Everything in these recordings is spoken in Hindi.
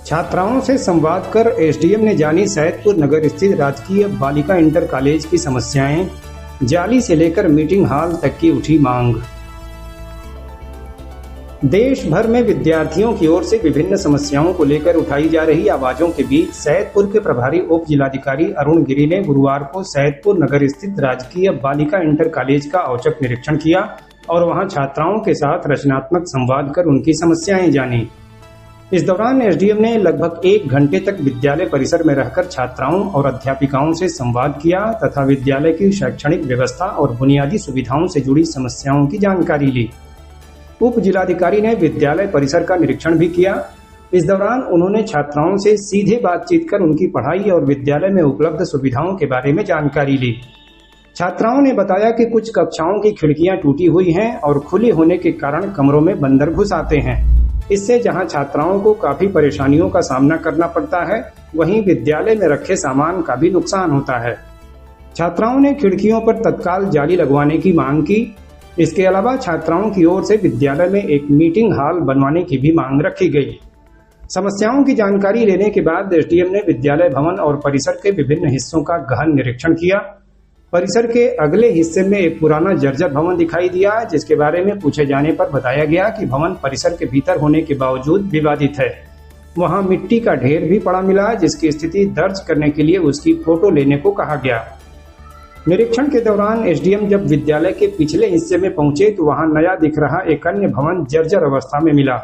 छात्राओं से संवाद कर एसडीएम ने जानी सैदपुर नगर स्थित राजकीय बालिका इंटर कॉलेज की समस्याएं। जाली से लेकर मीटिंग हॉल तक की उठी मांग। देश भर में विद्यार्थियों की ओर से विभिन्न समस्याओं को लेकर उठाई जा रही आवाजों के बीच सैदपुर के प्रभारी उप जिलाधिकारी अरुण गिरी ने गुरुवार को सैदपुर नगर स्थित राजकीय बालिका इंटर कॉलेज का औचक निरीक्षण किया और वहां छात्राओं के साथ रचनात्मक संवाद कर उनकी समस्याएं जानी। इस दौरान एसडीएम ने लगभग 1 घंटे तक विद्यालय परिसर में रहकर छात्राओं और अध्यापिकाओं से संवाद किया तथा विद्यालय की शैक्षणिक व्यवस्था और बुनियादी सुविधाओं से जुड़ी समस्याओं की जानकारी ली। उप जिलाधिकारी ने विद्यालय परिसर का निरीक्षण भी किया। इस दौरान उन्होंने छात्राओं से सीधे बातचीत कर उनकी पढ़ाई और विद्यालय में उपलब्ध सुविधाओं के बारे में जानकारी ली। छात्राओं ने बताया कि कुछ कक्षाओं की खिड़कियां टूटी हुई हैं और खुली होने के कारण कमरों में बंदर घुस आते हैं। इससे जहां छात्राओं को काफी परेशानियों का सामना करना पड़ता है, वहीं विद्यालय में रखे सामान का भी नुकसान होता है। छात्राओं ने खिड़कियों पर तत्काल जाली लगवाने की मांग की। इसके अलावा छात्राओं की ओर से विद्यालय में एक मीटिंग हॉल बनवाने की भी मांग रखी गई। समस्याओं की जानकारी लेने के बाद एसडीएम ने विद्यालय भवन और परिसर के विभिन्न हिस्सों का गहन निरीक्षण किया। परिसर के अगले हिस्से में एक पुराना जर्जर भवन दिखाई दिया, जिसके बारे में पूछे जाने पर बताया गया कि भवन परिसर के भीतर होने के बावजूद विवादित है। वहां मिट्टी का ढेर भी पड़ा मिला, जिसकी स्थिति दर्ज करने के लिए उसकी फोटो लेने को कहा गया। निरीक्षण के दौरान एसडीएम जब विद्यालय के पिछले हिस्से में पहुंचे तो वहां नया दिख रहा एक अन्य भवन जर्जर अवस्था में मिला।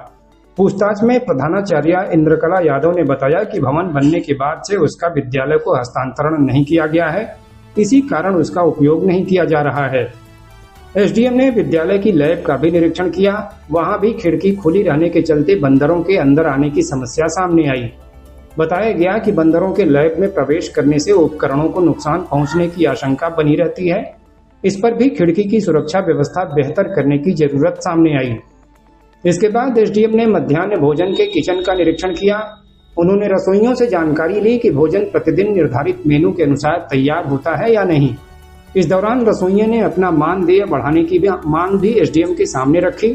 पूछताछ में प्रधानाचार्य इंद्रकला यादव ने बताया कि भवन बनने के बाद से उसका विद्यालय को हस्तांतरण नहीं किया गया है, इसी कारण उसका उपयोग नहीं किया जा रहा है। एसडीएम ने विद्यालय की लैब का भी निरीक्षण किया। वहां भी खिड़की खुली रहने के चलते बंदरों के अंदर आने की समस्या सामने आई। बताया गया कि बंदरों के लैब में प्रवेश करने से उपकरणों को नुकसान पहुंचने की आशंका बनी रहती है। इस पर भी खिड़की की सुरक्षा व्यवस्था बेहतर करने की जरूरत सामने आई। इसके बाद एसडीएम ने मध्याह्न भोजन के किचन का निरीक्षण किया। उन्होंने रसोइयों से जानकारी ली कि भोजन प्रतिदिन निर्धारित मेनू के अनुसार तैयार होता है या नहीं। इस दौरान रसोइयों ने अपना मानदेय बढ़ाने की मांग भी एसडीएम के सामने रखी।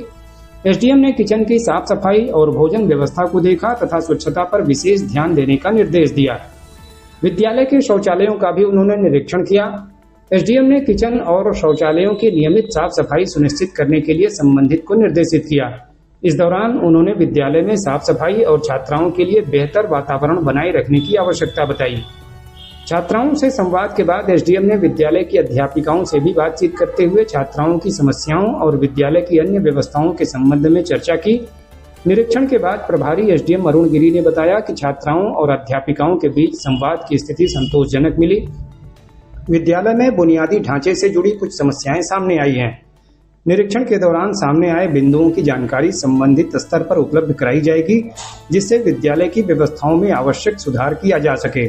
एसडीएम ने किचन की साफ सफाई और भोजन व्यवस्था को देखा तथा स्वच्छता पर विशेष ध्यान देने का निर्देश दिया। विद्यालय के शौचालयों का भी उन्होंने निरीक्षण किया। एसडीएम ने किचन और शौचालयों की नियमित साफ सफाई सुनिश्चित करने के लिए संबंधित को निर्देशित किया। इस दौरान उन्होंने विद्यालय में साफ सफाई और छात्राओं के लिए बेहतर वातावरण बनाए रखने की आवश्यकता बताई। छात्राओं से संवाद के बाद एसडीएम ने विद्यालय की अध्यापिकाओं से भी बातचीत करते हुए छात्राओं की समस्याओं और विद्यालय की अन्य व्यवस्थाओं के संबंध में चर्चा की। निरीक्षण के बाद प्रभारी एसडीएम अरुण गिरी ने बताया कि छात्राओं और अध्यापिकाओं के बीच संवाद की स्थिति संतोषजनक मिली। विद्यालय में बुनियादी ढांचे से जुड़ी कुछ समस्याएं सामने आई हैं। निरीक्षण के दौरान सामने आए बिंदुओं की जानकारी संबंधित स्तर पर उपलब्ध कराई जाएगी, जिससे विद्यालय की व्यवस्थाओं में आवश्यक सुधार किया जा सके।